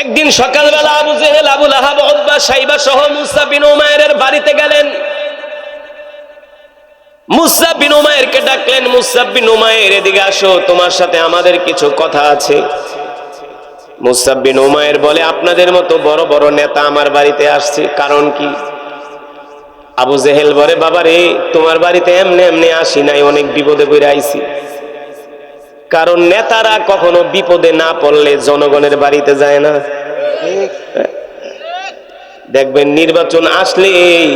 একদিন সকালবেলা Abu Jahl, Abu Lahab, Utba, Saiba সহ মুসআব বিন উমাইরের বাড়িতে গেলেন। মুসআব বিন উমাইরকে ডাকলেন, মুসআব বিন উমাইর এদিকে আসো, তোমার সাথে আমাদের কিছু কথা আছে। মুসআব বিন উমাইর বলে, আপনাদের মতো বড় বড় নেতা আমার বাড়িতে আসছে, কারণ কি? আবু জেহেল বলে, বাবা রে, তোমার বাড়িতে এমনি এমনি আসি নাই, অনেক বিপদে পড়ে আইছি। কারণ নেতারা কখনো বিপদে না পড়লে জনগণের বাড়িতে যায় না। দেখবেন নির্বাচন আসলেই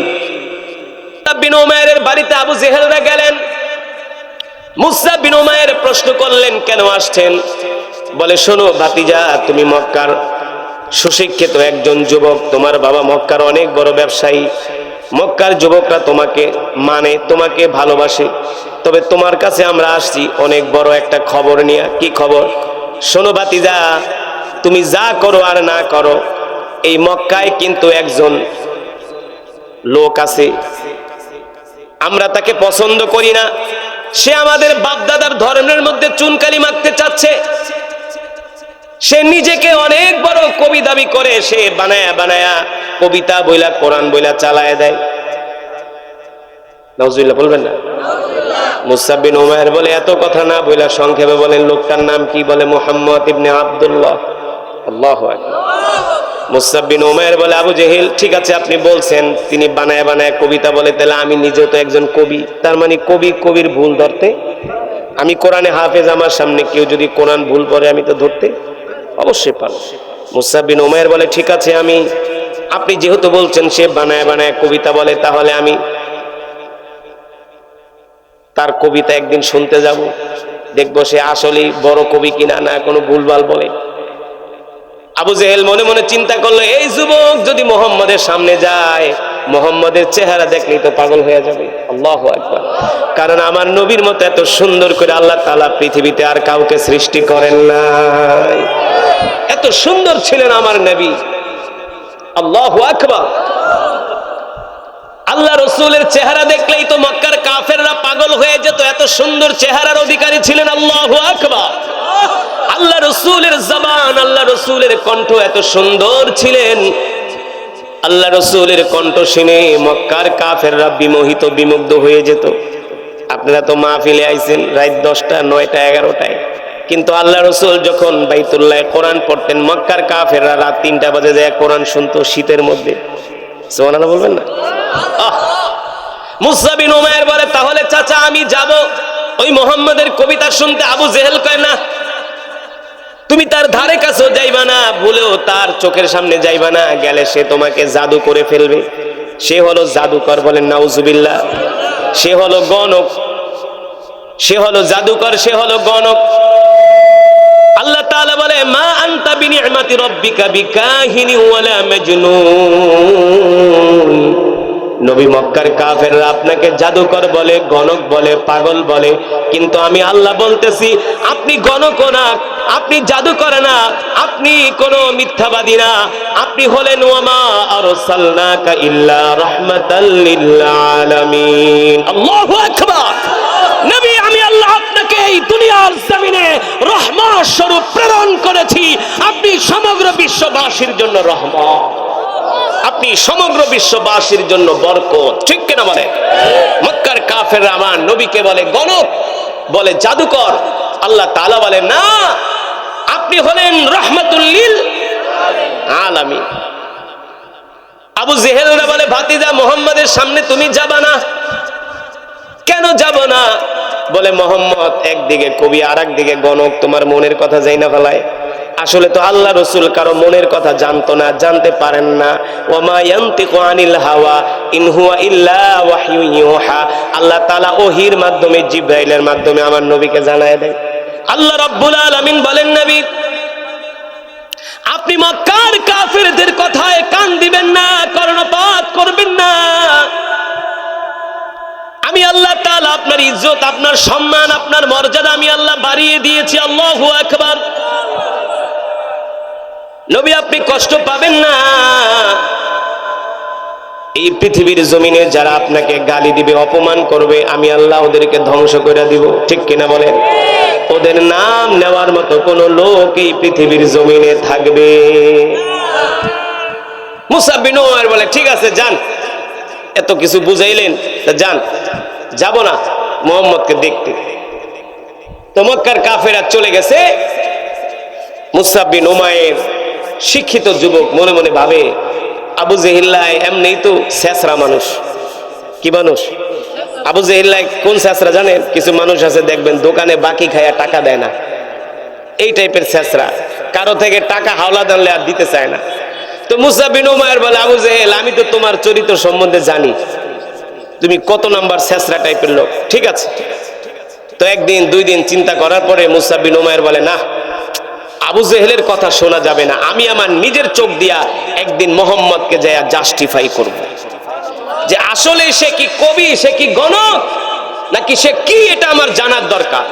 মুসআব বিন উমাইরের বাড়িতে আবু জেহেলরা গেলেন। মুসআব বিন উমাইর প্রশ্ন করলেন, কেন আসছেন? বলে, শোনো ভাতিজা, তুমি মক্কার সুশিক্ষিত একজন যুবক, তোমার বাবা মক্কার অনেক বড় ব্যবসায়ী, মক্কার যুবকরা তোমাকে মানে, তোমাকে ভালোবাসে। তবে তোমার কাছে আমরা আসছি অনেক বড় একটা খবর নিয়ে। কি খবর? শোনো ভাতিজা, তুমি যা করো আর না করো, এই মক্কায় কিন্তু একজন লোক আছে, আমরা তাকে পছন্দ করি না। সে আমাদের বাপদাদার ধর্মের মধ্যে চুনকালি মাখতে চাচ্ছে। সে নিজেকে অনেক বড় কবি দাবি করে, সে বানায়া বানায়া কবিতা বইলা, কোরআন বইলা চালায় দেয়। নাউজুবিল্লাহ বলবেন না? মুসআব বিন উমাইর বলে, এত কথা না বইলা সংক্ষেপে বলেন লোকটার নাম কি? বলে, মুহাম্মদ ইবনে আব্দুল্লাহ। আল্লাহু আকবার। মুসআব বিন উমাইর বলে, আবু জেহেল, ঠিক আছে আপনি বলছেন তিনি বানায় বানায় কবিতা বলে, তাহলে আমি নিজেও তো একজন কবি, তার মানে কবির ভুল ধরতে আমি কোরআনে হাফেজ, আমার সামনে কেউ যদি কোরআন ভুল পড়ে আমি তো ধরতে অবশ্যই পারবো। মুসআব বিন উমাইর বলে, ঠিক আছে, আপনি যেহেতু বলছেন সে বানায় বানায় কবিতা বলে, তাহলে আমি তার কবিতা একদিন শুনতে যাব, দেখবো সে আসলেই বড় কবি কিনা, না কোনো ভুলভাল বলে। আবু জেহেল মনে মনে চিন্তা করলো, এই যুবক যদি মুহাম্মদের সামনে যায়, মুহাম্মদের চেহারা দেখলেই তো পাগল হয়ে যাবে। আল্লাহু আকবার। কারণ আমার নবীর মতো এত সুন্দর করে আল্লাহ তাআলা পৃথিবীতে আর কাউকে সৃষ্টি করেন নাই। এত সুন্দর ছিলেন আমার নবী। আল্লাহু আকবার। আল্লাহ রসুলের চেহারা দেখলেই তো মক্কার কাফেররা পাগল হয়ে যেত, এত সুন্দর চেহারার অধিকারী ছিলেন। আল্লাহু আকবার। আল্লাহ রসুলের জবান, আল্লাহ রসুলের কণ্ঠ এত সুন্দর ছিলেন, আল্লাহ রসুলের কণ্ঠ শুনে মক্কার কাফেররা বিমোহিত, বিমুগ্ধ হয়ে যেত। আপনারা তো মাহফিলে আইছেন রাত 10টা, 9টা, 11টায়, কিন্তু আল্লাহ রসুল যখন বাইতুল্লাহ কোরআন পড়তেন, মক্কার কাফেররা রাত 3টা বাজে যায় কোরআন শুনতো, শীতের মধ্যে। সুবহানাল্লাহ বলবেন না? মুসআব বিন উমাইর বলে, তাহলে চাচা আমি যাব ওই মুহাম্মদের কবিতা শুনতে। আবু জেহেল কয়, না, তুমি তার ধারে কাছেও যাইবা না, ভুলেও তার চোখের সামনে যাইবা না, গেলে সে তোমাকে জাদু করে ফেলবে। সে হলো জাদুকর। বলেন নাউজুবিল্লাহ। সে হলো গণক, সে হলো জাদুকর, সে হলো গণক। আল্লাহ তাআলা বলে, মা আনতা বিনিআমাতি রাব্বিকা বিকাহিনি ওয়ালা মাজনুন। নবী, মক্কার কাফেররা আপনাকে জাদুকর বলে, গণক বলে, পাগল বলে, কিন্তু আমি আল্লাহ বলতেছি আপনি গণক না, আপনি জাদুকর না, আপনি কোনো মিথ্যাবাদী না, আপনি হলেন ওয়ামা আরসালনাকা ইল্লা রাহমাতাল লিল আলামিন। আল্লাহু আকবার। নবী, আমি আল্লাহ আপনাকে এই দুনিয়ার জমিনে রহমত স্বরূপ প্রেরণ করেছি, আপনি সমগ্র বিশ্ববাসীর জন্য রহমত, আপনি সমগ্র বিশ্ববাসীর জন্য বরকত। ঠিক কিনা বলে? মক্কার কাফেররা আমার নবীকে বলে গণক, বলে জাদুকর। আল্লাহ তাআলা বলে, না, আপনি হলেন রাহমাতুল লিল আলামিন। আবু জেহেলরা বলে, ভাতিজা মুহাম্মদের সামনে তুমি যাবা না। কেন যাব না? বলে, মুহাম্মদ একদিকে কবি আর একদিকে গণক, তোমার মনের কথা যাই না ফেলায়। আসলে তো আল্লাহ রসুল কারো মনের কথা জানতো না, জানতে পারেন না। ওয়ামা ইয়ানতিকু আনিল হাওয়া ইন হুয়া ইল্লা ওয়াহয়ু ইউহা। আল্লাহ তাআলা ওহীর মাধ্যমে, জিবরাইলের মাধ্যমে আমার নবীকে জানায় দেয়। আল্লাহ রাব্বুল আলামিন বলেন, নবী আপনি মক্কার কাফেরদের কথায় কান দিবেন না, কর্ণপাত করবেন না। আমি আল্লাহ তাআলা আপনার ইজ্জত, আপনার সম্মান, আপনার মর্যাদা আমি আল্লাহ বাড়িয়ে দিয়েছি। আল্লাহু আকবার। নবী আপনি কষ্ট পাবেন না। এই পৃথিবীর জমিনে যারা আপনাকে গালি দিবে, অপমান করবে, আমি আল্লাহ ওদেরকে ধ্বংস করে দিব। ঠিক কিনা বলেন? ওদের নাম নেওয়ার মতো কোন লোক এই পৃথিবীর জমিনে থাকবে। মুসাব বিন উমাইর বলে ঠিক আছে যান, এত কিছু বুঝাইলেন তা যান, যাব না মুহাম্মদকে দেখতে। তো মক্কার কাফেরা চলে গেছে। মুসাব বিন উমাইর শিক্ষিত যুবক মনে মনে ভাবে আবু জেহিল্লাহ এমনিই তো ছেঁচড়া মানুষ। কি মানুষ? আবু জেহিল্লাহ কোন ছেঁচড়া জানেন? কিছু মানুষ আছে দেখবেন দোকানে বাকি খায়া টাকা দেয় না, এই টাইপের ছেঁচড়া, কারো থেকে টাকা হাওলা দানলে আর দিতে চায় না। তো মুসাব বিন উমাইর বলে আবু জেহেল আমি তো তোমার চরিত্র সম্বন্ধে জানি, তুমি কত নাম্বার ছেঁচড়া টাইপের লোক। ঠিক আছে। তো একদিন দুই দিন চিন্তা করার পরে মুসাব বিন উমাইর বলে না, আবু জেহেলের কথা শোনা যাবে না, আমি আমার নিজের চোখ দিয়া একদিন মোহাম্মদকে যায় জাস্টিফাই করব যে আসলে সে কি কবি, সে কি গণক, নাকি সে কি, এটা আমার জানার দরকার।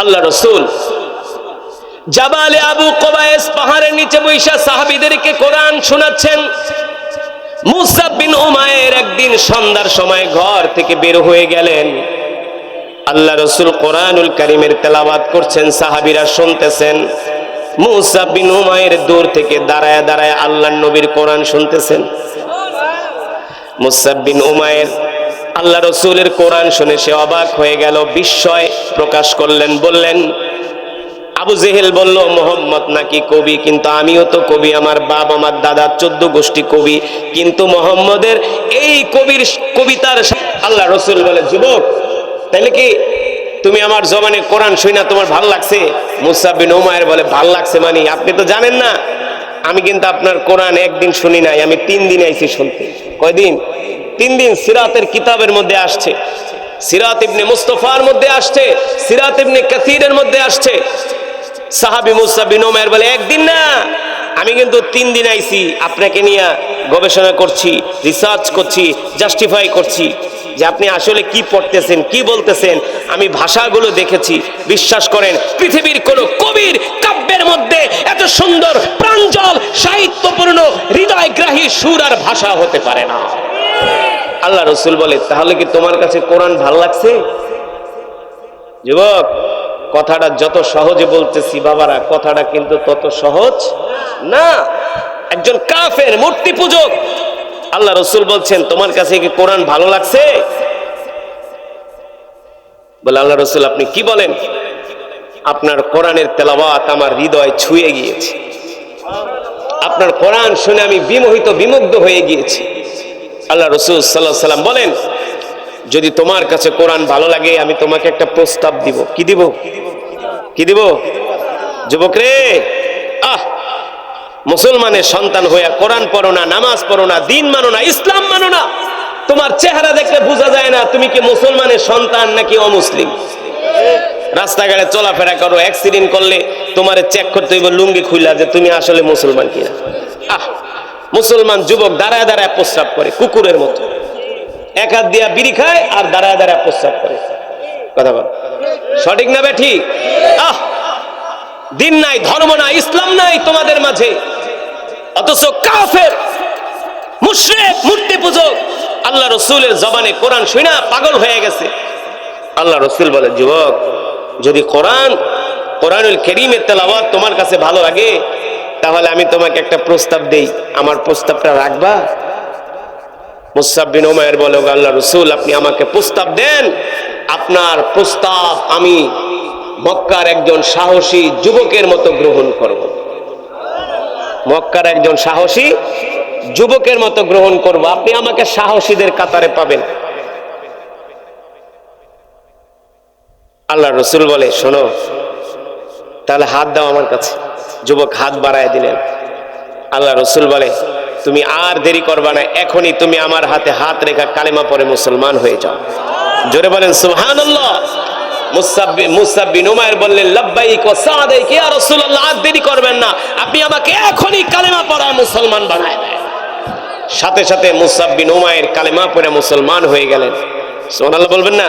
আল্লাহ রাসূল জাবালে আবু কুবাইস পাহাড়ের নিচে বৈশা সাহাবীদেরকে কোরআন শোনাচ্ছেন। মুসাব বিন উমাইর একদিন সন্ধ্যার সময় ঘর থেকে বের হয়ে গেলেন। আল্লাহ রাসূল কোরআনুল কারীমের তেলাওয়াত করছেন, সাহাবীরা শুনতেছেন। মুসাব বিন উমাইর দূর থেকে দাঁড়ায় দাঁড়ায় আল্লাহর নবীর কোরআন শুনতেছেন। মুসাব বিন উমাইর আল্লাহ রাসূলের কোরআন শুনে সে অবাক হয়ে গেল, বিস্ময় প্রকাশ করলেন, বললেন আবু জেহেল বলল মোহাম্মদ নাকি কবি, কিন্তু আমিও তো কবি, আমার বাপ আমার দাদা 14 গোষ্ঠী কবি, কিন্তু মোহাম্মদের এই কবির কবিতার। আল্লাহ রাসূল বলে যুবক তাইলে কি তুমি আমার জবানে কোরআন শুনা তোমার ভাল লাগছে? মুসাব বিন উমাইর বলে ভাল লাগছে মানে আপনি তো জানেন না, আমি কিন্তু আপনার কোরআন একদিন শুনি নাই, আমি 3 দিন আইছি শুনতে। কয়দিন? 3 দিন। সিরাতের কিতাবের মধ্যে আসছে, সিরাত ইবনে মুস্তাফার মধ্যে আসছে, সিরাত ইবনে কাসিরের মধ্যে আসছে। সাহাবী মুসাব বিন উমাইর বলে একদিন না, আমি কিন্তু 3 দিন আইছি, আপনাকে নিয়ে গবেষণা করছি, রিসার্চ করছি, জাস্টিফাই করছি যে আপনি আসলে কি পড়তেছেন, কি বলতেছেন। আমি ভাষাগুলো দেখেছি, বিশ্বাস করেন পৃথিবীর কোন কবির কাব্যের মধ্যে এত সুন্দর প্রাঞ্জল সাহিত্যপূর্ণ হৃদয়গ্রাহী সুর আর ভাষা হতে পারে না। আল্লাহ রাসূল বলে তাহলে কি তোমার কাছে কোরআন ভালো লাগছে? যুবক কথাটা যত সহজে বলতেছি বাবারা, কথাটা কিন্তু তত সহজ না। একজন কাফের মূর্তি পূজক, আল্লাহ রাসূল বলছেন তোমার কাছে কি কোরআন ভালো লাগছে? বলে আল্লাহ রাসূল আপনি কি বলেন? আপনার কোরআনের তেলাওয়াত আমার হৃদয় ছুঁয়ে গিয়েছে, আপনার কোরআন শুনে আমি বিমোহিত বিমুগ্ধ হয়ে গিয়েছি। আল্লাহ রাসূল সাল্লাল্লাহু আলাইহি সাল্লাম বলেন যদি তোমার কাছে কোরআন ভালো লাগে আমি তোমাকে একটা প্রস্তাব দিব। কি দিব? কি দিব? যুবক রে, মুসলমানের সন্তান হইয়া কোরআন পড়ো না, নামাজ পড়ো না, দিন মানো না, ইসলাম মানো না, তোমার চেহারা দেখলে বোঝা যায় না তুমি কি মুসলমানের সন্তান নাকি অমুসলিম। রাস্তাঘাটে চলাফেরা করো, অ্যাক্সিডেন্ট করলে তোমারে চেক করতে হইব লুঙ্গি খুইলা যে তুমি আসলে মুসলমান কিনা। মুসলমান যুবক দাঁড়ায় দাঁড়ায় প্রস্রাব করে কুকুরের মতো, এক হাত দিয়া বিড়ি খায় আর দাঁড়ায় দাঁড়ায় প্রস্রাব করে। কথা বল, সঠিক না বেঠিক? দিন নাই, ধর্ম নাই, ইসলাম নাই তোমাদের মাঝে, অথচ কাফের মুশরিক মূর্তি পূজক আল্লাহ রাসূলের জবানে কোরআন শুনা পাগল হয়ে গেছে। আল্লাহ রাসূল বলে যুবক যদি কোরআনুল কারীমের তেলাওয়াত তোমার কাছে ভালো লাগে তাহলে আমি তোমাকে একটা প্রস্তাব দেই, আমার প্রস্তাবটা রাখবা? মুসাব বিন উমাইর বলে আল্লাহ রাসূল আপনি আমাকে প্রস্তাব দেন, আপনার প্রস্তাব আমি মক্কার একজন সাহসী যুবকের মতো গ্রহণ করব। মক্কার একজন সাহসী যুবকের মতো গ্রহণ করব, আপনি আমাকে সাহসীদের কাতারে পাবেন। আল্লাহ রাসূল বলে শোনো তাহলে হাত দাও আমার কাছে। যুবক হাত বাড়ায় দিলেন। আল্লাহ রাসূল বলে তুমি আর দেরি করবা না, এখনই তুমি আমার হাতে হাত রেখা কালেমা পড়ে মুসলমান হয়ে যাও। জোরে বলেন সুবহানাল্লাহ। মুসাব বিন উমাইর বললেন লাব্বাইক ওয়া সাদাইক ইয়া রাসূলুল্লাহ, আর দেরি করবেন না, আপনি আমাকে এখনই কালেমা পড়ায় মুসলমান বানায় দেন। সাথে সাথে মুসাব বিন উমাইর কালেমা পড়ে মুসলমান হয়ে গেলেন। সুবহানাল্লাহ বলবেন না?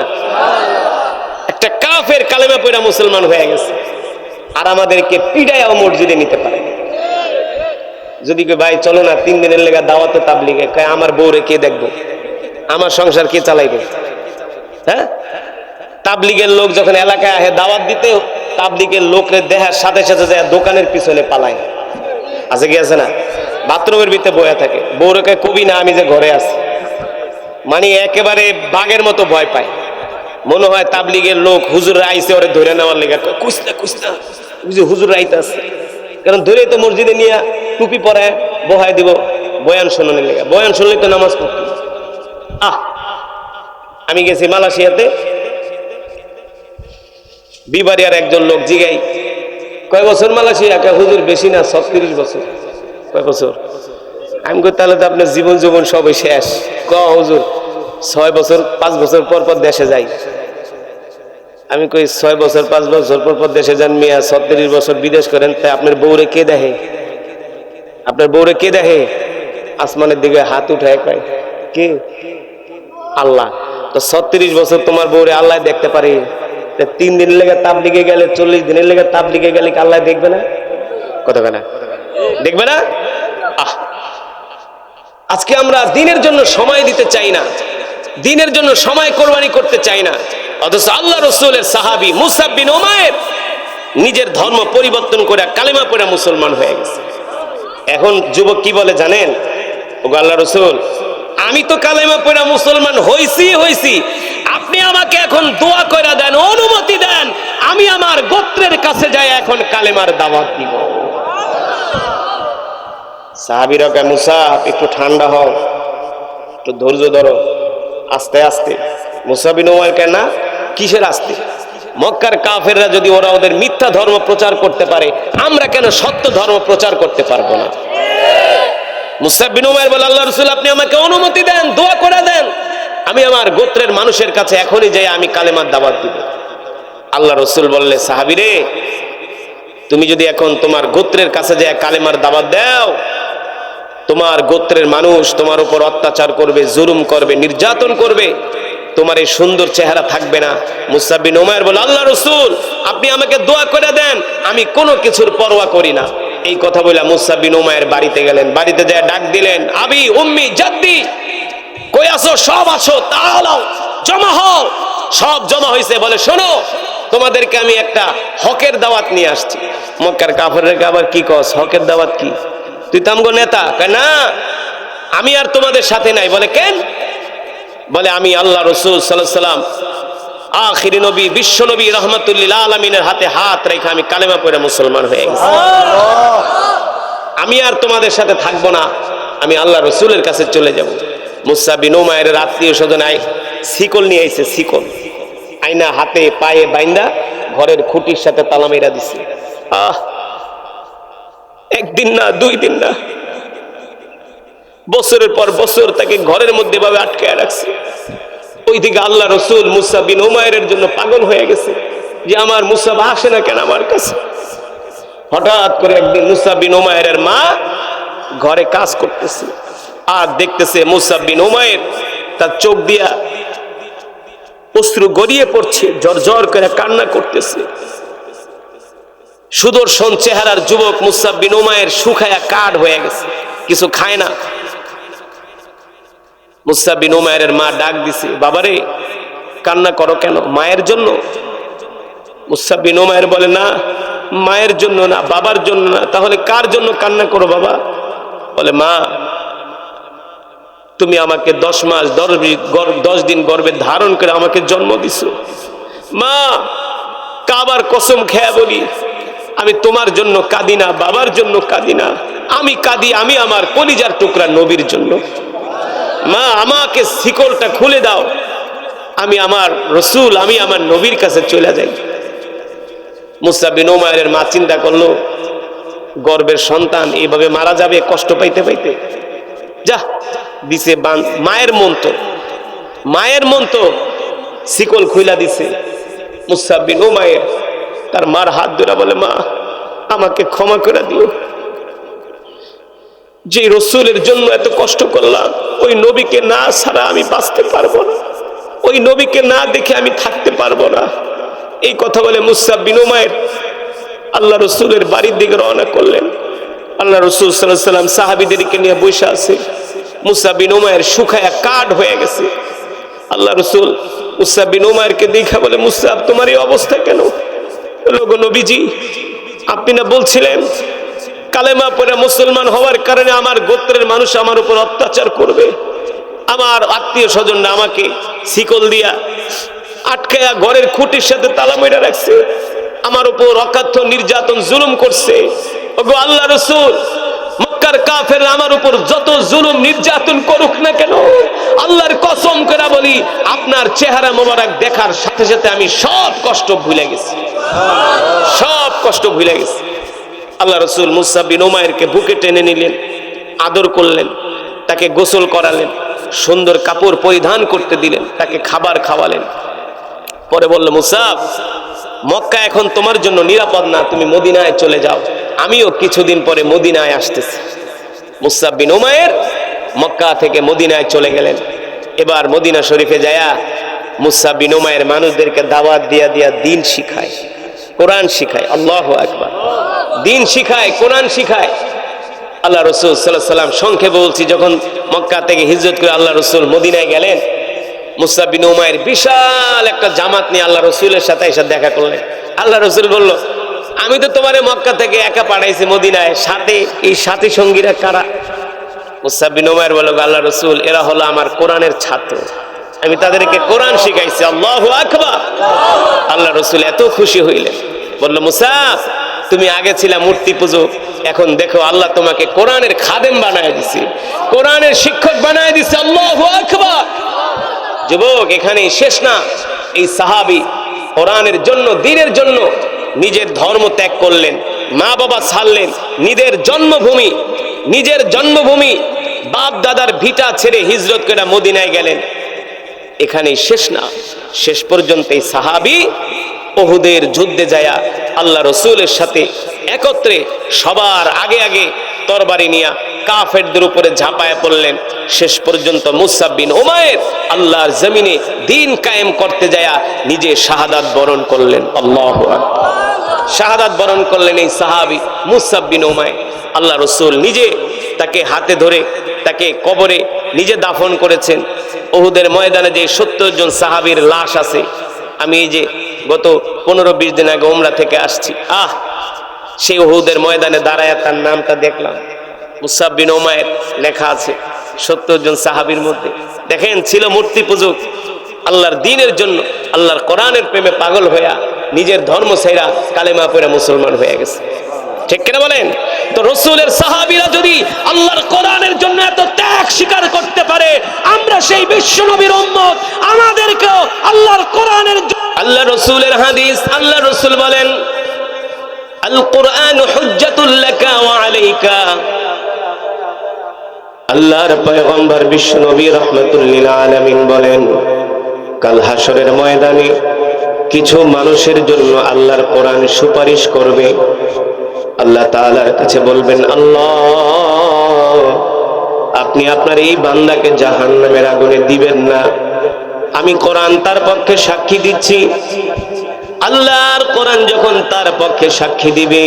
একটা কাফের কালেমা পড়ে মুসলমান হয়ে গেছে, আর আমাদেরকে পিড়াইয়াও মসজিদে নিতে পারে। যদি কে ভাই চলো না 3 দিনের লেগা দাওয়াতে তাবলীগে, কয় আমার বউরে কে দেখবো, আমার সংসার কে চালাইবে? হ্যাঁ, তাবলিগের লোক যখন এলাকায় আহে দাওয়াত দিতে, তাবলিগের লোকরে দেখার সাথে সাথে যায় দোকানের পিছনে পালায়। আছে কি আছে না? বাথরুমের ভিতরে বয়া থাকে, বউরকে কবি না আমি যে ঘরে আছি, মানে একেবারে বাঘের মতো ভয় পায়। মনে হয় তাবলিগের লোক হুজুর আইসে ওরে ধরে নেওয়ার লেগে, কুসনা কুসনা হুজুর আইতে আছে, কারণ ধরে তো মসজিদে নিয়ে টুপি পরে বহায় দিব বয়ান শোনানোর লেগে। বয়ান শুনলে তো নামাজ পড়তে। আমি গেছি মালয়েশিয়াতে, বিবারিয়ার একজন লোক জিগাই, কয় বছর মালয়েশিয়া? হুজুর বেশি না, 36 বছর। কয় বছর? আমি কই তাহলে তো আপনার জীবন জীবন সবই শেষ। হুজুর 6 বছর 5 বছর পর পর দেশে যাই। আমি কই 6 বছর 5 বছর পর পর দেশে যান মিয়া, 36 বছর বিদেশ করেন, তাই আপনার বউরে কে দেখে? আপনার বউরে কে দেখে? আসমানের দিকে হাত উঠায় কয় কে? আল্লাহ। তো 36 বছর তোমার বউরে আল্লাহ দেখতে পারে, 3 দিনের লেগে তাবলিগে গেলে, 40 দিনের লেগে তাবলিগে গেলে কি আল্লাহ দেখবে না? কথা বলে দেখবে না? আজকে আমরা দিনের জন্য সময় দিতে চাই না, দিনের জন্য সময় কোরবানি করতে চাই না, অথচ আল্লাহ রসুলের সাহাবী মুসাব বিন উমাইর নিজের ধর্ম পরিবর্তন করে কালেমা পড়ে মুসলমান হয়ে গেছে। এখন যুবক কি বলে জানেন? ওগো আল্লাহ রসুল, আমি তো কালেমা পড়ে মুসলমান হইছি, আপনি আমাকে এখন দোয়া করে দেন, অনুমতি দেন, আমি আমার গোত্রের কাছে যাই এখন কালেমার দাওয়াত দিব। সাহাবীরা কয় মুসা একটু ঠান্ডা হও, একটু ধৈর্য ধরো, আস্তে আস্তে। মুসা বিন উমাইর কয় না, কিসের আস্তে? মক্কার কাফেররা যদি ওরা ওদের মিথ্যা ধর্ম প্রচার করতে পারে, আমরা কেন সত্য ধর্ম প্রচার করতে পারবো না? মুসা বিন উমাইর বলে, আল্লাহ রাসূল আপনি আমাকে অনুমতি দেন, দোয়া করে দেন, আমি আমার গোত্রের মানুষের কাছে এখনই যাই, আমি কালেমার দাওয়াত দিব। আল্লাহ রাসূল বললে, সাহাবীরে তুমি যদি এখন তোমার গোত্রের কাছে যায় কালেমার দাওয়াত দাও, তোমার গোত্রের মানুষ তোমার উপর অত্যাচার করবে, জুলুম করবে, নির্যাতন করবে, তোমার এই সুন্দর চেহারা থাকবে না। মুসা বিন উমাইর বলে, আল্লাহ রাসূল আপনি আমাকে দোয়া করে দেন, আমি কোনো কিছুর পরোয়া করি না। এই কথা বলে মুসা বিন উমাইর বাড়িতে গেলেন, বাড়িতে যায় ডাক দিলেন, আবি উম্মি জাদ্দি, কই আছো? সব আছো, তাআলাও, জমা হও। সব জমা হয়েছে। বলে, শোনো তোমাদেরকে আমি একটা হকের দাওয়াত নিয়ে আসছি। মক্কার কাফেররা আবার কি কস? হকের দাওয়াত কি? তুই তো আমগো নেতা। কয় না, আমি আর তোমাদের সাথে নাই। বলে, কেন? বলে, আমি আল্লাহ রাসূল সাল্লাল্লাহু আলাইহি সাল্লাম আখিরি নবী, বিশ্ব নবী রাহমাতুল লিল আলামিনের হাতে হাত রেখে আমি কালেমা পড়ে মুসলমান হয়ে গেছি। আমি আর তোমাদের সাথে থাকবো না, আমি আল্লাহ রাসূলের কাছে চলে যাব। মুসা বিন উমাইরের আত্মীয় স্বজন শিকল নিয়ে আইছে, শিকল আইনা হাতে পায়ে বাইন্দা ঘরের খুঁটির সাথে তালা মেরা দিছে। একদিন না, 2 দিন না, বছরের পর বছর তাকে ঘরের মধ্যে ভাবে আটকায় রাখছে। ওইদিকে আল্লাহ রাসূল মুসা বিন উমাইরের জন্য পাগল হয়ে গেছে যে আমার মুসা আসে না কেন আমার কাছে। হঠাৎ করে একদিন মুসা বিন উমাইরের মা ঘরে কাজ করতেছে, আর দেখতেছে মুসা বিন উমাইর তার চোখ দিয়া অশ্রু গড়িয়ে পড়ছে, জর্জর করে কান্না করতেছে। সুদর্শন চেহারার যুবক মুসা বিন উমাইর শুকায়া কাঠ হয়ে গেছে, কিছু খায় না। মুসা বিন উমাইরের মা ডাক দিছে, বাবারে কান্না করো কেন? মায়ের জন্য? মুসা বিন উমাইর বলে, না মায়ের জন্য না, বাবার জন্য না। তাহলে কার জন্য কান্না করো বাবা? বলে, মা তুমি আমাকে 10 মাস 10 দিন গর্ভে ধারণ করে আমাকে জন্ম দিছো। মা কাবার কসম খেয়ে বলি, আমি তোমার জন্য কাঁদি না, বাবার জন্য কাঁদি না, আমি কাঁদি আমি আমার কলিজার টুকরা নবীর জন্য। মা আমাকে শিকলটা খুলে দাও, আমি আমার রসুল, আমি আমার নবীর কাছে চলে যাই। মুসা বিন উমাইরের মা চিন্তা করলো, গর্ভের সন্তান এইভাবে মারা যাবে কষ্ট পাইতে পাইতে, যা দিছে মায়ের মন তো শিকল খুইলা দিছে। মুসা বিন উমাইর তার মার হাত ধরে বলে, মা আমাকে ক্ষমা করে দিও, যে রসুলের জন্য এত কষ্ট করলাম, ওই নবীকে না ছাড়া আমি বাঁচতে পারবো না, ওই নবীকে না দেখে আমি থাকতে পারবো না। এই কথা বলে মুসা বিন উমাইর আল্লাহ রসুলের বাড়ির দিকে রওনা করলেন। আল্লাহ রসুল সাল্লাল্লাহু আলাইহি সাল্লাম সাহাবীদেরকে নিয়ে বসে আছে। মুসা বিন উমাইর শুকায়া কাঠ হয়ে গেছে। আল্লাহ রসুল মুসআব বিন উমাইরকে দেখা বলে, মুসআব তোমার এই অবস্থা কেন? লোগো নবীজি, আপনি না বলছিলেন কালেমা পড়ে মুসলমান হওয়ার কারণে আমার গোত্রের মানুষ আমার উপর অত্যাচার করবে, আমার আত্মীয় স্বজনরা আমাকে শিকল দিয়া আটকায়া ঘরের খুঁটির সাথে তালা মেরে রাখছে, আমার উপর অকাথ্য নির্যাতন জুলুম করছে। ওগো আল্লাহ রাসূল, মক্কার কাফেররা আমার উপর যত জুলুম নির্যাতন করুক না কেন, আল্লাহর কসম করে বলি আপনার চেহারা মোবারক দেখার সাথে সাথে আমি সব কষ্ট ভুলে গেছি, সব কষ্ট ভুলে গেছি। আল্লাহ রাসূল মুসআব বিন উমাইরকে বুকে টেনে নিলেন, আদর করলেন, তাকে গোসল করালেন, সুন্দর কাপড় পরিধান করতে দিলেন, তাকে খাবার খাওয়ালেন। পরে বলল, মুসআব, মক্কা এখন তোমার জন্য নিরাপদ না, তুমি মদিনায় চলে যাও, আমিও কিছুদিন পরে মদিনায় আসতেছি। মুসআব বিন উমাইর মক্কা থেকে মদিনায় চলে গেলেন। এবার মদিনা শরীফে যায়া মুসআব বিন উমাইর মানুষদেরকে দাওয়াত দিয়া দিয়া দিন শিখায়, কোরআন শিখায়। আল্লাহু আকবার। দিন শিখায়, কোরআন শিখায়। আল্লাহ রাসূল সাল্লাল্লাহু আলাইহি ওয়াসাল্লাম সংক্ষেপে বলছি, যখন মক্কা থেকে হিজরত করে আল্লাহ রাসূল মদিনায় গেলেন, মুসআব বিন উমাইর বিশাল একটা জামাত নিয়ে আল্লাহ রাসূলের সাথে এসে দেখা করলেন। আল্লাহ রাসূল বলল, আমি তো তোমারে মক্কা থেকে একা পাঠাইছি মদিনায়, সাথে এই সাথী সঙ্গীরা কারা? মুসআব বিন উমাইর বলল, আল্লাহ রাসূল, এরা হলো আমার কোরআনের ছাত্র, আমি তাদেরকে কোরআন শিখাইছি। আল্লাহু আকবার। আল্লাহ রাসূল এত খুশি হইলেন, বলল, মুসআব, তুমি আগে ছিলা মূর্তি পূজক, এখন দেখো আল্লাহ তোমাকে কোরআনের খাদেম বানায় দিছে, কোরআনের শিক্ষক বানায় দিছে। আল্লাহু আকবার। যুবক, এখানেই শেষ না। এই সাহাবী কোরআনের জন্য, দ্বীনের জন্য নিজের ধর্ম ত্যাগ করলেন, মা বাবা ছাড়লেন, নিজের জন্মভূমি বাপ দাদার ভিটা ছেড়ে হিজরত করে মদিনায় গেলেন। এখানেই শেষ না, শেষ পর্যন্ত এই সাহাবী উহুদের যুদ্ধে যায়া আল্লাহ রাসূলের সাথে একত্রে সবার আগে আগে তরবারি নিয়া কাফেরদের উপরে ঝাঁপায় পড়লেন। শেষ পর্যন্ত মুসআব বিন উমাইর আল্লাহর জমিনে দ্বীন কায়েম করতে যায়া নিজে শাহাদাত বরণ করলেন। আল্লাহু আকবার। শাহাদাত বরণ করলেন এই সাহাবী মুসআব বিন উমাইর। আল্লাহ রাসূল নিজে তাকে হাতে ধরে তাকে কবরে নিজে দাফন করেছেন। উহুদের ময়দানে যে 70 জন সাহাবীর লাশ আছে, আমি এই যে গত 15-20 দিন আগে উমরা থেকে আসছি, সেই উহুদের ময়দানে দাঁড়ায় তার নামটা দেখলাম, মুসআব বিন উমাইর লেখা আছে 70 জন সাহাবীর মধ্যে। দেখেন, ছিল মূর্তি পূজক, আল্লাহর দ্বীনের জন্য, আল্লাহর কোরআনের প্রেমে পাগল হইয়া নিজের ধর্ম ছাইরা কালেমা পড়ে মুসলমান হয়ে গেছে। ঠিক কিনা বলেন? তো রাসূলের সাহাবীরা যদি আল্লাহর কোরআনের জন্য এত ত্যাগ স্বীকার করতে পারে, আমরা সেই বিশ্ব নবীর উম্মত, আমাদেরকেও আল্লাহর কোরআনের, আল্লাহ রাসূলের হাদিস, আল্লাহ রাসূল বলেন, আল কোরআন হুজ্জাতুল লাকা ওয়া আলাইকা। আল্লাহর পয়গম্বর বিশ্ব নবী রাহমাতুল লিল আলামিন বলেন, কাল হাসরের ময়দানে কিছু মানুষের জন্য আল্লাহর কোরআন সুপারিশ করবে। আল্লাহ তাআলার কাছে বলবেন, আল্লাহ, আপনি আপনার এই বান্দাকে জাহান্নামের আগুনে দিবেন না, আমি কোরআন তার পক্ষে সাক্ষী দিচ্ছি। আল্লাহর কোরআন যখন তার পক্ষে সাক্ষী দিবে,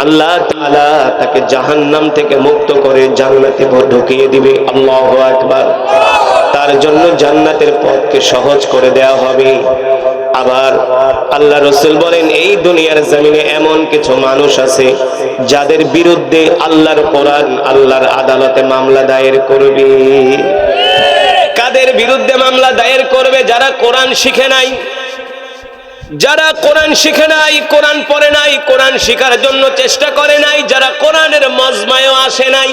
আল্লাহ তাআলা তাকে জাহান্নাম থেকে মুক্ত করে জান্নাতে ঢুকিয়ে দিবে। আল্লাহু আকবার। তার জন্য জান্নাতের পথকে সহজ করে দেওয়া হবে। আবার আল্লাহ রাসূল বলেন, এই দুনিয়ার জমিনে এমন কিছু মানুষ আছে যাদের বিরুদ্ধে আল্লাহর কোরআন আল্লাহর আদালতে মামলা দায়ের করবে। কাদের বিরুদ্ধে মামলা দায়ের করবে? যারা কোরআন শিখে নাই, যারা কোরআন শিখে নাই, কোরআন পড়ে নাই, কোরআন শিখার জন্য চেষ্টা করে নাই, যারা কোরআনের মজমায়ও আসে নাই,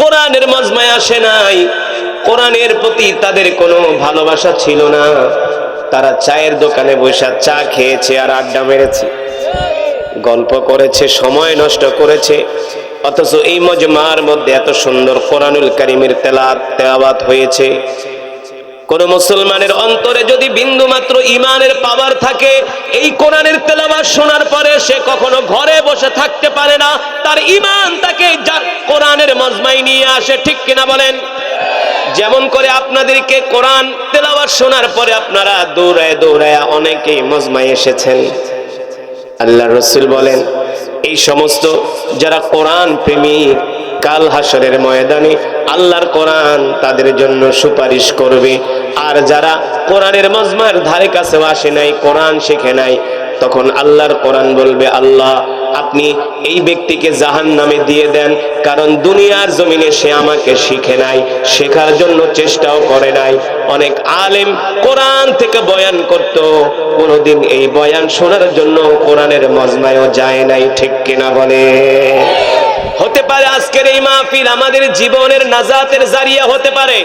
কোরআনের মজমায় আসে নাই, কোরআনের প্রতি তাদের কোনো ভালোবাসা ছিল না, তারা চায়ের দোকানে বসে চা খেয়েছে আর আড্ডা মেরেছে, গল্প করেছে, সময় নষ্ট করেছে। অথচ এই মজমার মধ্যে এত সুন্দর কোরআনুল কারীমের তেলাওয়াত হয়েছে। কোন মুসলমানের অন্তরে যদি বিন্দু মাত্র ঈমানের পাওয়ার থাকে, এই কোরআনের তেলাওয়াত শোনার পরে সে কখনো ঘরে বসে থাকতে পারে না, তার ঈমান তাকে কোরআনের মজমায় নিয়ে আসে। ঠিক কিনা বলেন? যেমন করে আপনাদেরকে কোরআন তেলাওয়াত শোনার পরে আপনারা দৌড়ায় দৌড়ায় অনেকেই মজমায় এসেছেন। আল্লাহর রাসূল বলেন, এই সমস্ত যারা কোরআন প্রেমিক, কাল হাসরের ময়দানে আল্লাহর কোরআন তাদের জন্য সুপারিশ করবে। আর যারা কোরআনের মজমার ধারে কাছেও আসে নাই, কোরআন শিখে নাই, তখন আল্লাহর কোরআন বলবে, আল্লাহ আপনি এই ব্যক্তিকে জাহান্নামে দিয়ে দেন, কারণ দুনিয়ার জমিনে সে আমাকে শিখে নাই, শেখার জন্য চেষ্টাও করে নাই। অনেক আলেম কোরআন থেকে বয়ান করত, কোনোদিন এই বয়ান শোনার জন্য কোরআনের মজমায়ও যায় নাই, ঠিক কিনা বলে? হতে পারে আজকের এই মাহফিল আমাদের জীবনের নাজাতের জারিয়া হতে পারে,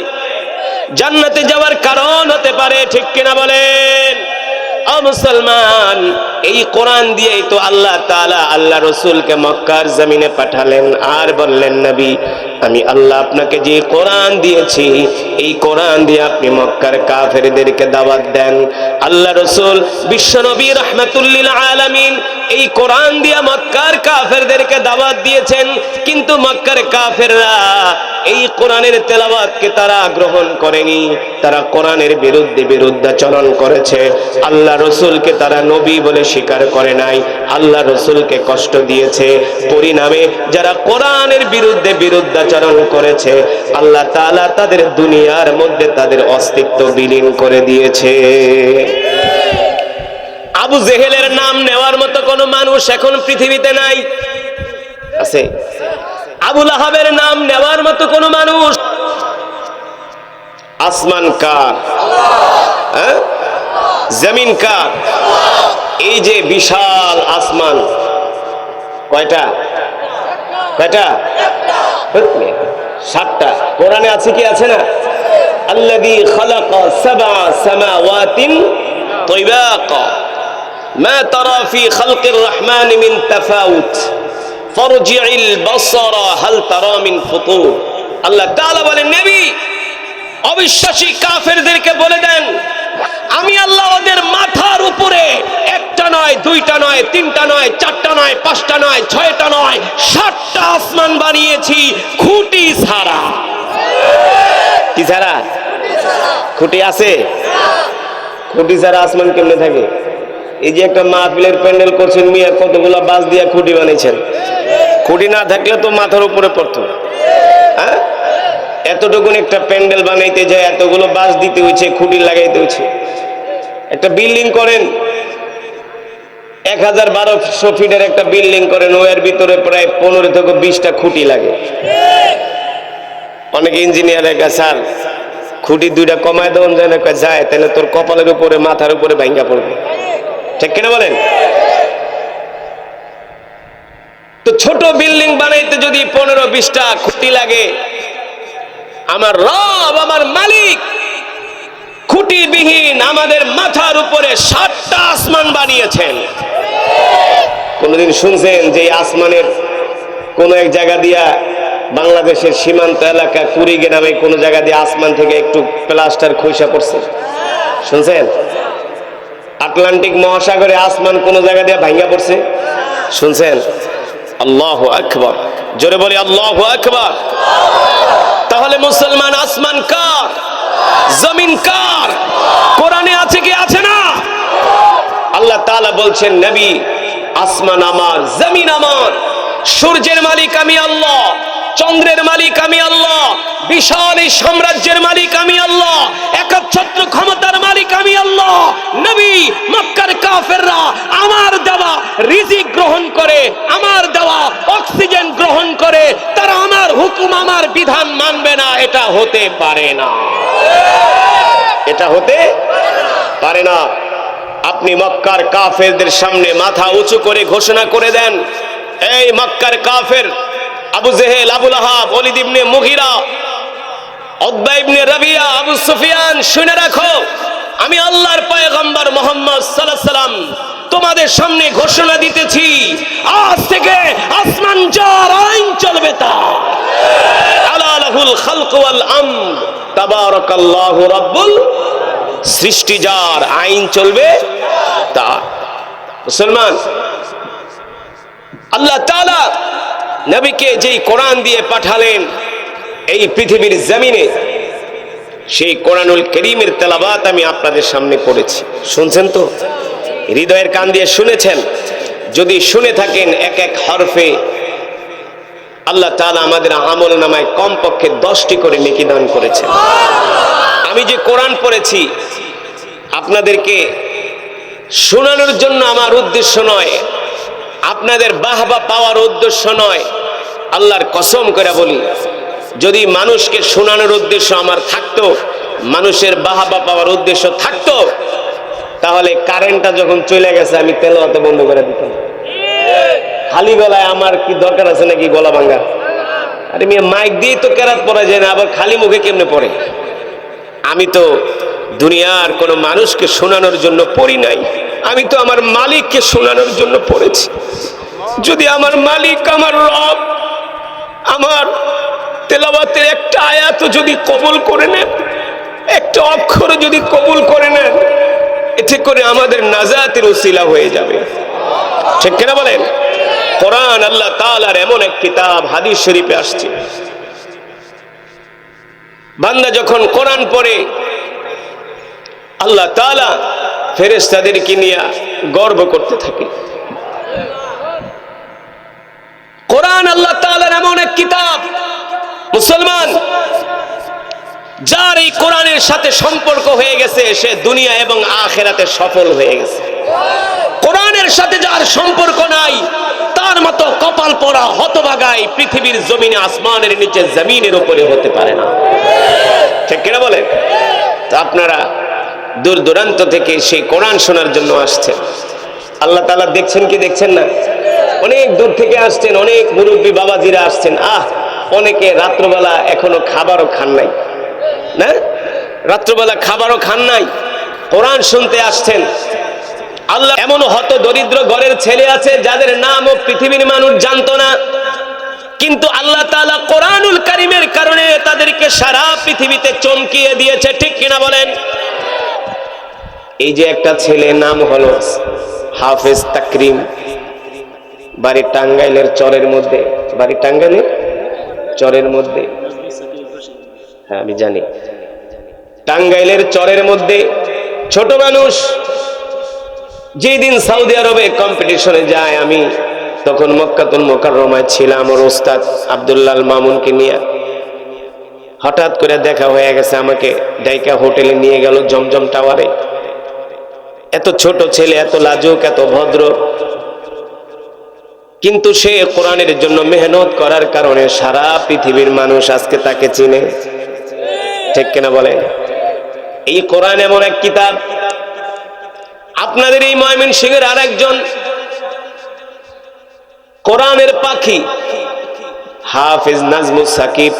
জান্নাতে যাওয়ার কারণ হতে পারে, ঠিক কিনা বলেন? ও মুসলমান, এই কোরআন দিয়েই তো আল্লাহ তাআলা আল্লাহ রসুলকে মক্কার জমিনে পাঠালেন, আর বললেন, নবী আমি আল্লাহ আপনাকে যে কোরআন দিয়েছি, এই কোরআন দিয়ে আপনি মক্কার কাফেরদেরকে দাওয়াত দেন। আল্লাহ রসুল বিশ্ব নবী রাহমাতুল লিল আলামিন এই কোরআন দিয়ে মক্কার কাফেরদেরকে দাওয়াত দিয়েছেন, কিন্তু মক্কার কাফেররা এই কোরআনের তেলাওয়াতকে তারা গ্রহণ করেনি, তারা কোরআনের বিরুদ্ধাচরণ করেছে। আল্লাহ রসুলকে তারা নবী বলে স্বীকার করে নাই, আল্লাহ রসুলকে কষ্ট দিয়েছে। পরিণামে যারা কোরআনের বিরুদ্ধাচরণ করেছে, আল্লাহ তাআলা তাদের দুনিয়ার মধ্যে তাদের অস্তিত্ব বিলীন করে দিয়েছে। আবু জেহেলের নাম নেওয়ার মতো কোন মানুষ এখন পৃথিবীতে নাই, আছে? আবু লাহাবের নাম নেওয়ার মতো কোন মানুষ? আসমান কার? হ্যাঁ, জমিন কার? এই যে বিশাল আসমান, কয়টা? কয়টা? 7টা। কোরআনে আছে কি আছে না? আল্লাযী খালাকা সাবআ সামাওয়াতিন তিবাকা মা তারা ফি খালকির রহমানি মিন তাফাউত ফারজি'ল বাসারা হাল তারা মিন ফুতুর। আল্লাহ তাআলা বলেন, নবী অবিশ্বাসী কাফেরদেরকে বলে দেন, আমি আল্লাহ ওদের মাথার উপরে 1টা নয়, 2টা নয়, 3টা নয়, 4টা নয়, 5টা নয়, 6টা নয়, 7টা আসমান বানিয়েছি খুঁটি ছাড়া। কি ছাড়া? খুঁটি আছে? খুঁটি ছাড়া আসমান কেমনে থাকে? এই যে একটা মাহফিলের প্যান্ডেল করছেন মিয়া, কতগুলা বাঁশ দিয়ে খুঁটি বানিয়েছেন, খুঁটি না থাকলে তো মাথার উপরে পড়তো। হ্যাঁ, এতটুকুন একটা প্যান্ডেল বানাইতে যায় এতগুলো বাঁশ দিতে হয়েছে, খুঁটি লাগাইতে হয়েছে। একটা বিল্ডিং করেন, 1000-1200 ফিটের একটা বিল্ডিং করেন, ওর ভিতরে প্রায় 15 থেকে 20টা খুঁটি লাগে। অনেক ইঞ্জিনিয়ারের কাছে, স্যার খুঁটি 2টা কমায় দেওয়া যায় না? যায়, তাহলে তোর কপালের উপরে মাথার উপরে ভাঙ্গা পড়বে, ঠিক কিনা বলেন? তো ছোট বিল্ডিং বানাইতে যদি 15-20টা খুঁটি লাগে, আমার রব আমার মালিক খুঁটিবিহীন আমাদের মাথার উপরে 7টা আসমান বানিয়েছেন। কোনদিন শুনছেন যে আসমানের কোন এক জায়গা দিয়া, বাংলাদেশের সীমান্ত এলাকা কুড়িগে নামে কোন জায়গা দিয়ে আসমান থেকে একটু প্লাস্টার খসে পড়ছে? শুনছেন? আটলান্টিক মহাসাগরে আসমান কোন জায়গা দিয়ে ভাঙা পড়ছে? শুনছেন? আল্লাহু আকবার, জোরে বলি আল্লাহু আকবার। তাহলে মুসলমান, আসমান কার? জমিন কার? কোরআনে আছে কি আছে না? আল্লাহ তাআলা বলছেন, নবী আসমান আমার, জমিন আমার, সূর্যের মালিক আমি আল্লাহ, চন্দ্রের মালিক আমি আল্লাহ, বিশাল এই সাম্রাজ্যের মালিক আমি আল্লাহ, একচ্ছত্র ক্ষমতার মালিক আমি আল্লাহ। নবী, মক্কার কাফেররা আমার দেওয়া রিজিক গ্রহণ করে, আমার দেওয়া অক্সিজেন গ্রহণ করে, তারা আমার হুকুম আমার বিধান মানবে না, এটা হতে পারে না, এটা হতে পারে না। আপনি মক্কার কাফেরদের সামনে মাথা উঁচু করে ঘোষণা করে দেন, এই মক্কার কাফের Abu Jahl, Abu Lahab, Walid ibn Mughira, Utba ibn Rabia, Abu Sufyan, শুনে রাখো, আমি আল্লাহর পয়গম্বর মুহাম্মদ সাল্লাল্লাহু আলাইহি সাল্লাম তোমাদের সামনে ঘোষণা দিতেছি, আজ থেকে আসমান যার, আইন চলবে তার। আলা লাহুল খালকু ওয়াল আমর, তাবারাকাল্লাহু রাব্বুল, সৃষ্টি যার, আইন চলবে তার। মুসলমান, আল্লাহ তাআলা নবীকে যেই কোরআন দিয়ে পাঠালেন এই পৃথিবীর জমিনে, সেই কোরআনুল কারীমের তেলাওয়াত আমি আপনাদের সামনে পড়েছি। শুনছেন তো? হৃদয়ের কান দিয়ে শুনেছেন? যদি শুনে থাকেন এক এক হরফে আল্লাহ তাআলা আমাদের আমল নামায় কমপক্ষে 10টি করে নেকি দান করেছেন। আমি যে কোরআন পড়েছি আপনাদেরকে শোনানোর জন্য আমার উদ্দেশ্য নয়, আপনাদের বাহবা পাওয়ার উদ্দেশ্য নয়। আল্লাহর কসম করে বলি, যদি মানুষকে শোনানোর উদ্দেশ্য আমার থাকতো, মানুষের বাহবা পাওয়ার উদ্দেশ্য থাকতো, তাহলে কারেন্টটা যখন চলে গেছে আমি তেলাওয়াত বন্ধ করে দিতাম। খালি গলায় আমার কি দরকার আছে নাকি গলা ভাঙা? আরে মিয়া, মাইক দিয়ে তো কেরাত পড়া যায় না, আবার খালি মুখে কেমনে পড়ে? আমি তো দুনিয়ার কোনো মানুষকে শোনানোর জন্য পড়ি নাই, আমি তো আমার মালিককে শোনানোর জন্য পড়েছি। যদি আমার মালিক, আমার রব, আমার তেলাওয়াতের একটা আয়াত যদি কবুল করে নেন, একটা অক্ষর যদি কবুল করে নেন, এতে করে আমাদের নাজাতের উসিলা হয়ে যাবে। ঠিক কিনা বলেন? কোরআন আল্লাহ তাআলার এমন এক কিতাব, হাদিস শরীফে আসছে, বান্দা যখন কোরআন পড়ে আল্লাহ তাআলা ফেরেশতাদেরকে নিয়ে গর্ব করতে থাকে। কোরআন আল্লাহ তাআলার এমন এক কিতাব, মুসলমান যার এই কোরআনের সাথে সম্পর্ক হয়ে গেছে, সে দুনিয়া এবং আখিরাতে সফল হয়ে গেছে। কোরআনের সাথে যার সম্পর্ক নাই, তার মতো কপাল পোড়া হতভাগাই পৃথিবীর জমিনে, আসমানের নিচে, জমিনের উপরে হতে পারে না। ঠিক কিনা বলেন? তো আপনারা দূর দূরান্ত থেকে সেই কোরআন শোনার জন্য আসছেন। আল্লাহ তাআলা দেখছেন কি দেখছেন না? অনেক দূর থেকে আসছেন, অনেক মুরব্বী বাবাজিরা আসছেন। অনেকে রাত্রবেলা এখনো খাবারও খান নাই, না? রাত্রবেলা খাবারও খান নাই, কোরআন শুনতে আসছেন। আল্লাহ এমন হত দরিদ্র ঘরের ছেলে আছে যাদের নামও পৃথিবীর মানুষ জানতো না, কিন্তু আল্লাহ তাআলা কোরআনুল কারীমের কারণে তাদেরকে সারা পৃথিবীতে চমকিয়ে দিয়েছে। ঠিক কিনা বলেন? এই যে একটা ছেলে, নাম হলো হাফেজ তাকরিম, বাড়ি টাঙ্গাইলের চরের মধ্যে। বাড়ি টাঙ্গাইলের চরের মধ্যে, হ্যাঁ আমি জানি, টাঙ্গাইলের চরের মধ্যে ছোট মানুষ। যেদিন সৌদি আরবে কম্পিটিশনে যায়, আমি তখন মক্কাতুল মুকাররমায় ছিলাম ওর ওস্তাদ আব্দুল্লাহ মামুনকে নিয়ে। হঠাৎ করে দেখা হয়ে গেছে, আমাকে ডাইকা হোটেলে নিয়ে গেল, জমজম টাওয়ারে। এত ছোট ছেলে, এত লাজুক, এত ভদ্র, কিন্তু সে কোরআনের জন্য মেহনত করার কারণে সারা পৃথিবীর মানুষ আজকে তাকে চিনে। ঠিক কিনা বলেন? এই কোরআন এমন এক কিতাব। আপনাদের এই ময়মনসিংহের আরেকজন কোরআনের পাখি হাফেজ নাজমুস সাকিব,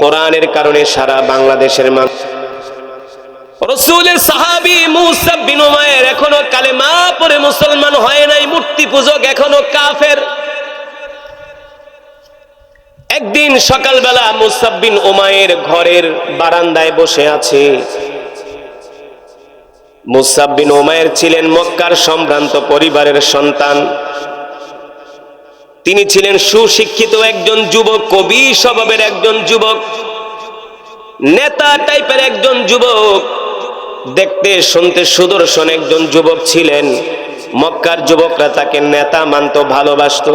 কোরআনের কারণে সারা বাংলাদেশের মানুষ। রাসূলের সাহাবী মুসাব বিন উমাইর এখনো কালেমা পড়ে মুসলমান হয় নাই, মূর্তি পূজক, এখনো কাফের। একদিন সকালবেলা মুসাব বিন উমাইর ঘরের বারান্দায় বসে আছে। মুসাব বিন উমাইর ছিলেন মক্কার সম্ভ্রান্ত পরিবারের সন্তান। তিনি ছিলেন সুশিক্ষিত একজন যুবক, কবি স্বভাবের একজন যুবক, নেতা টাইপের একজন যুবক, দেখতে শুনতে সুদর্শন একজন যুবক ছিলেন। মক্কার যুবকরা তাকে নেতা মানত, ভালোবাসত।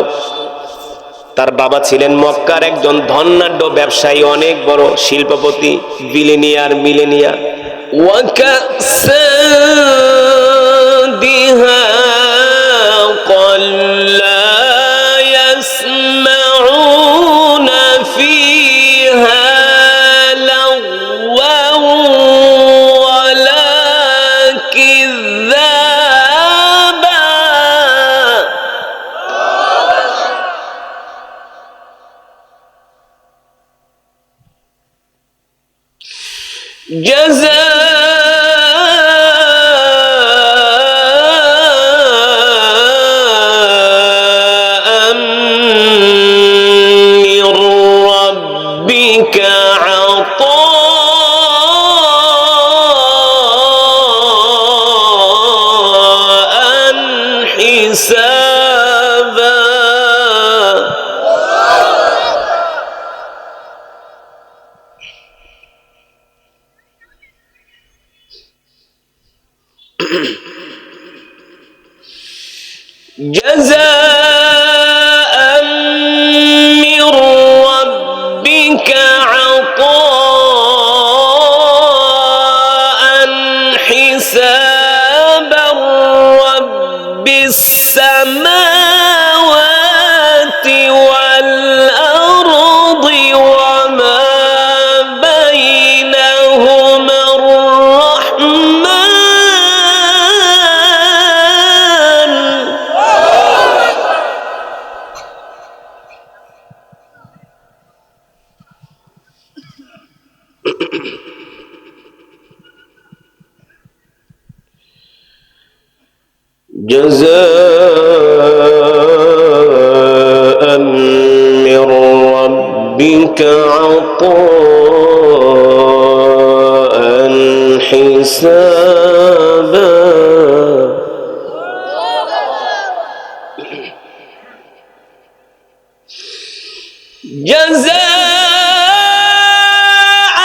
তার বাবা ছিলেন মক্কার একজন ধনাঢ্য ব্যবসায়ী, অনেক বড় শিল্পপতি, বিলিনিয়ার, মিলেনিয়ার। جزاء من جزاء من ربك عطاء حسابا جزاء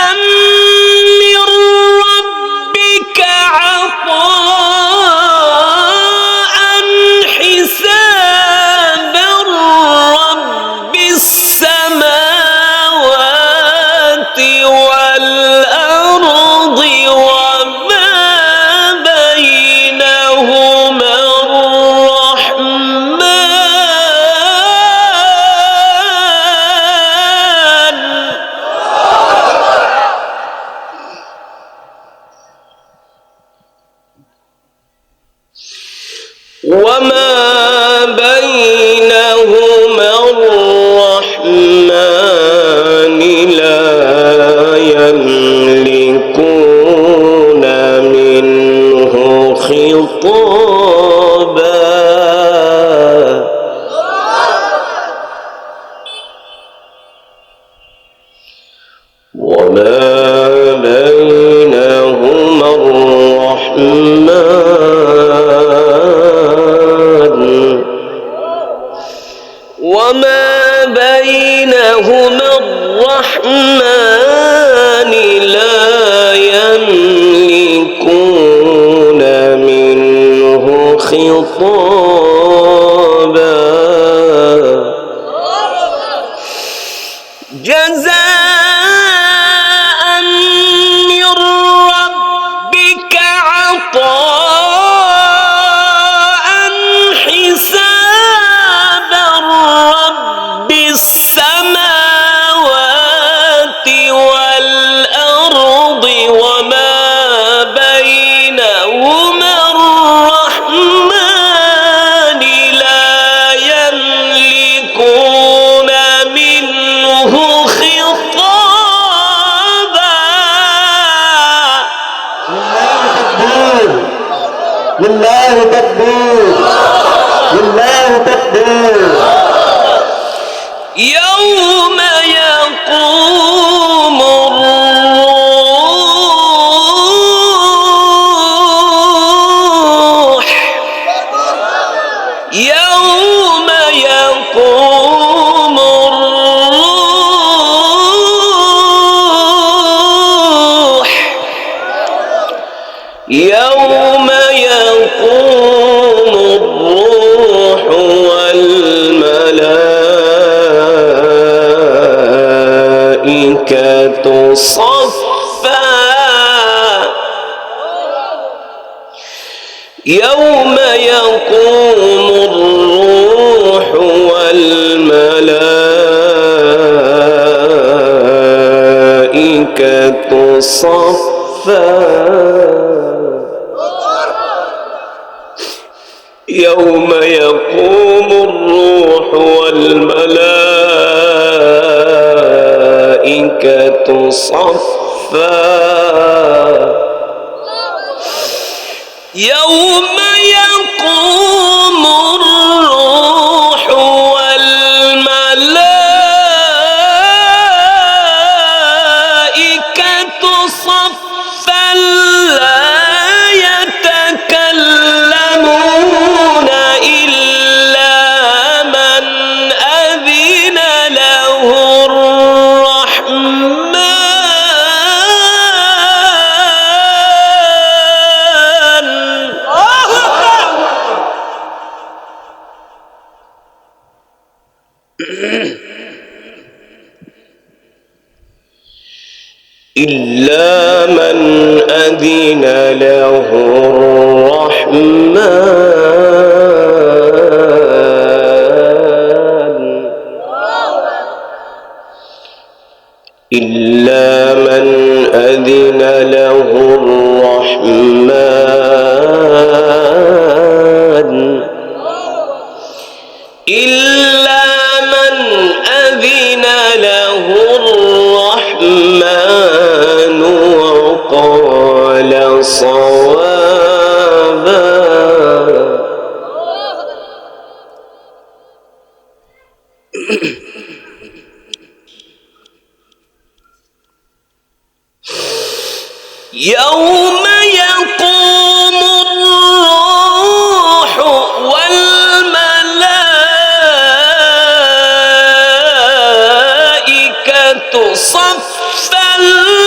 من ربك عطاء حسابا رب السماوات والأرض وما بينهما الرحمن لا يملكون منه خطابا وما بينهما الرحمن وما بينهما الرحمن لا يملكون منه خطابا جزاء من ربك عطاء حسابا رب السماوات والأرض وما بينهما الرحمن لا يملكون منه خطابا لله تكبير لله تكبير يوم يقوم الروح يوم يقوم الروح يوم يقوم الروح والملائكة صفا يوم يقوم الروح والملائكة صفا يوم يقوم الروح والملائكة صفا يوم يقوم الروح والملائكة صفا لا يتكلمون إلا من أذن له الرحمن إلا من أذن له الرحمن إلا من أذن له الرحمن إلا من أذن له الرحمن يوم يقوم الروح والملائكة صفا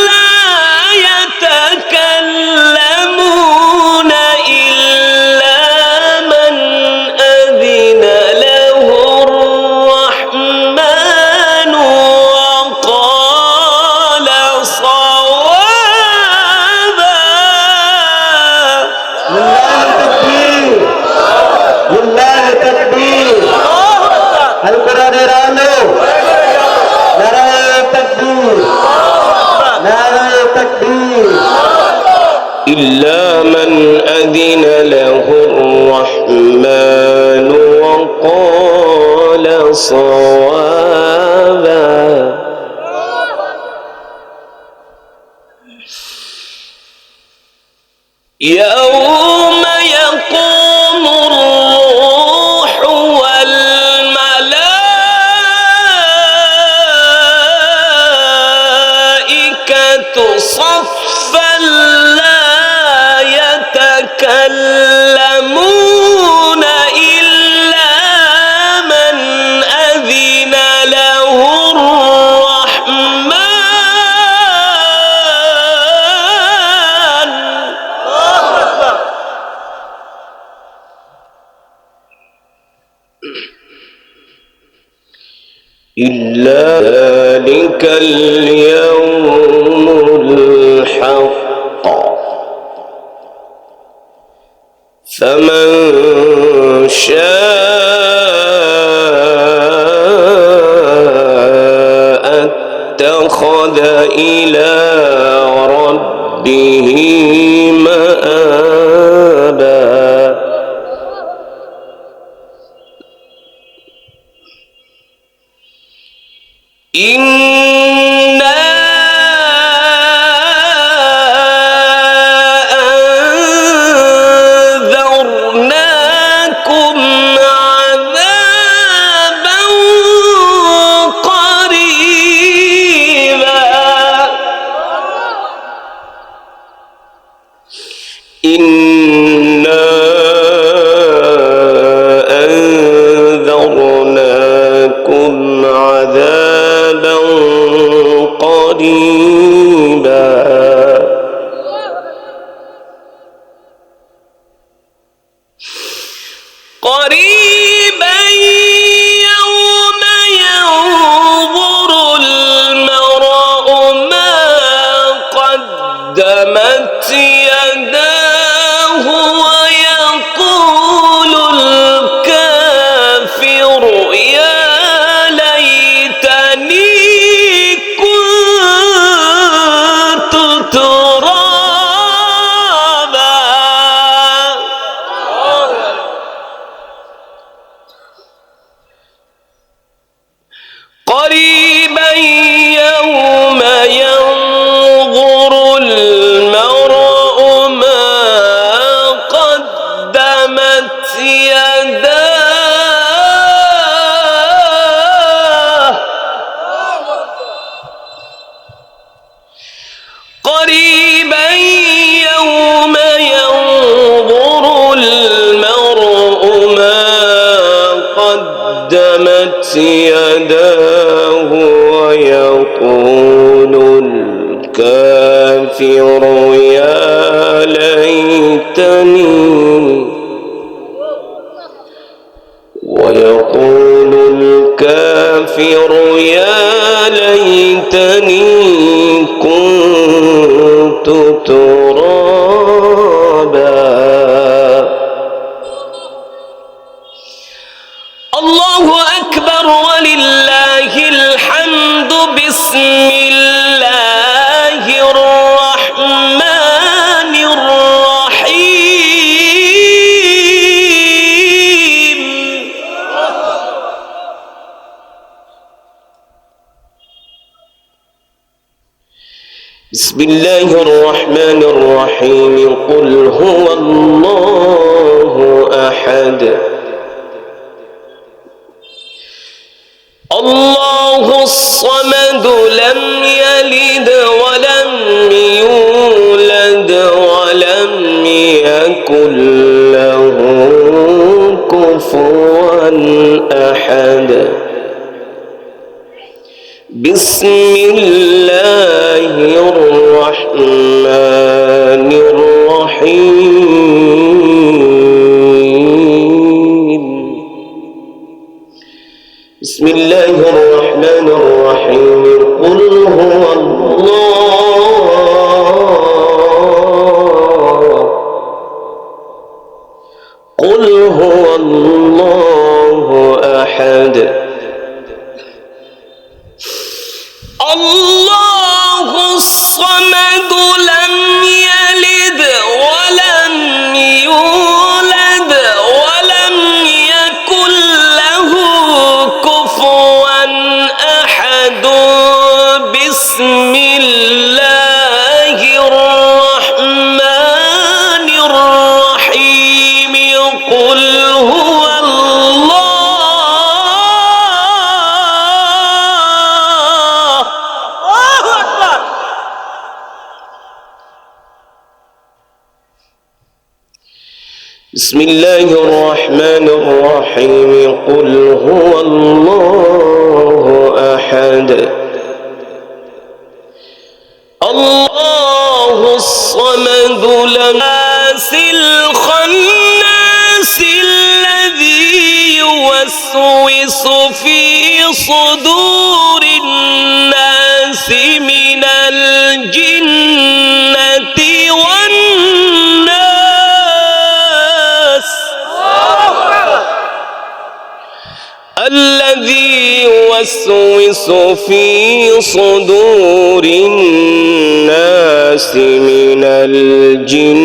لا يتكلمون إلا من أذن له الرحمن وقال صوابا. لله تكبير القرآن رانو نعرہ تکبیر نعرہ تکبیر إلا من أذن له الرحمن وقال صوابا. يوم يقوم الروح والملائكة صفا لا يتكلمون إلا من أذن له الرحمن. إلا ذلك اليوم الحق فمن شاء اتخذ إلى ربه مآبا. إنا أنذرناكم عذابا قريبا. إنا أنذرناكم عذابا قريبا. قريبا يوم ينظر المرء ما قدمت يداه ويقول الكافر يا ليتني كنت ترابا. قريبا يوم ينظر المرء ما قدمت يداه. قريبا يوم ينظر المرء ما قدمت يداه ويقول الكافر يا ليتني ويقول الكافر يا ليتني كنت ترابا. الله أكبر ولله الحمد. بسم الله الرحمن الرحيم. بسم الله الرحمن الرحيم. قل هو الله أحد الله الصمد لم يلد ولم يولد يكن له كفوا أحد بسم الله الرحمن الرحيم بسم الله الرحمن الرحيم قل هو الله أحد الله الصمد لم يلد ولم يولد ولم يكن له كفوا أحد بسم الله الرحمن الرحيم قل هو بسم الله الرحمن الرحيم قل هو الله أحد الله الصمد الناس الخناس الذي يوسوس في صدور الناس من الجنة الذي يوسوس في صدور الناس من الجنة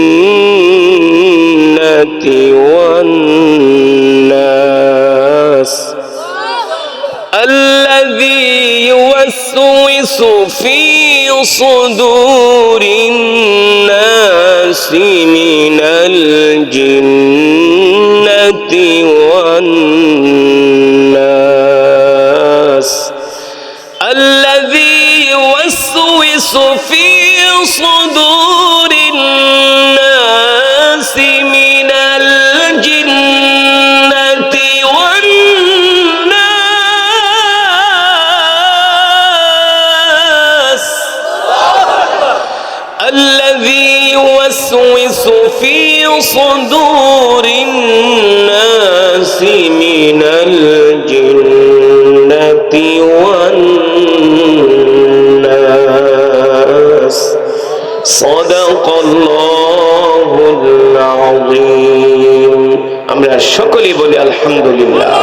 والناس الذي يوسوس في صدور الناس من الجنة والناس الذي يوسوس في صدور الناس من الجنة والناس الذي يوسوس في صدور الناس من الجنة والناس صدق الله العظيم আমরা সকলেই বলি আলহামদুলিল্লাহ।